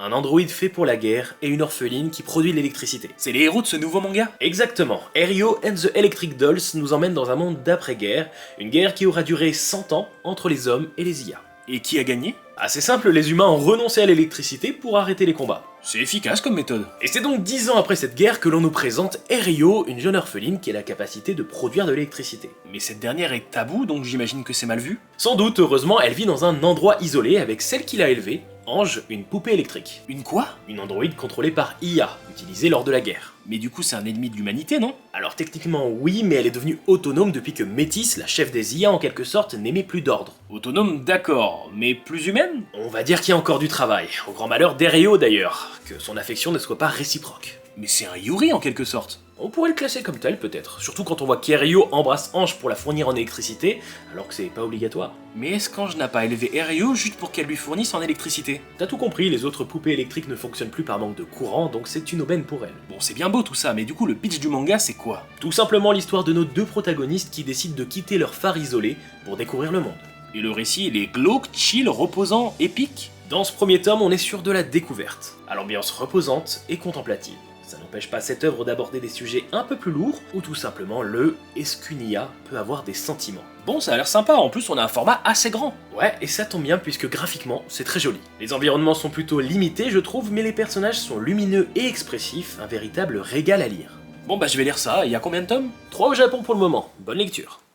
un androïde fait pour la guerre et une orpheline qui produit de l'électricité. C'est les héros de ce nouveau manga? Exactement, Ryo and the Electric Dolls nous emmène dans un monde d'après-guerre, une guerre qui aura duré 100 ans entre les hommes et les IA. Et qui a gagné? Assez simple, les humains ont renoncé à l'électricité pour arrêter les combats. C'est efficace comme méthode. Et c'est donc 10 ans après cette guerre que l'on nous présente Ryo, une jeune orpheline qui a la capacité de produire de l'électricité. Mais cette dernière est taboue, donc j'imagine que c'est mal vu? Sans doute, heureusement, elle vit dans un endroit isolé avec celle qui l'a élevée, Ange, une poupée électrique. Une quoi? Une androïde contrôlée par IA, utilisée lors de la guerre. Mais du coup c'est un ennemi de l'humanité, non? Alors techniquement oui, mais elle est devenue autonome depuis que Métis, la chef des IA en quelque sorte, n'émet plus d'ordre. Autonome, d'accord, mais plus humaine? On va dire qu'il y a encore du travail, au grand malheur d'Ryo d'ailleurs, que son affection ne soit pas réciproque. Mais c'est un Yuri en quelque sorte. On pourrait le classer comme tel peut-être, surtout quand on voit qu'Ryo embrasse Ange pour la fournir en électricité, alors que c'est pas obligatoire. Mais est-ce qu'Ange n'a pas élevé Ryo juste pour qu'elle lui fournisse en électricité? T'as tout compris, les autres poupées électriques ne fonctionnent plus par manque de courant, donc c'est une aubaine pour elle. Bon, c'est bien beau tout ça, mais du coup le pitch du manga c'est quoi? Tout simplement l'histoire de nos deux protagonistes qui décident de quitter leur phare isolé pour découvrir le monde. Et le récit il est glauque, chill, reposant, épique? Dans ce premier tome, on est sur de la découverte, à l'ambiance reposante et contemplative. Ça n'empêche pas cette œuvre d'aborder des sujets un peu plus lourds, ou tout simplement le « est-ce qu'une IA peut avoir des sentiments ?» Bon, ça a l'air sympa, en plus on a un format assez grand. Ouais, et ça tombe bien puisque graphiquement, c'est très joli. Les environnements sont plutôt limités, je trouve, mais les personnages sont lumineux et expressifs, un véritable régal à lire. Bon bah je vais lire ça, il y a combien de tomes? 3 au Japon pour le moment, bonne lecture.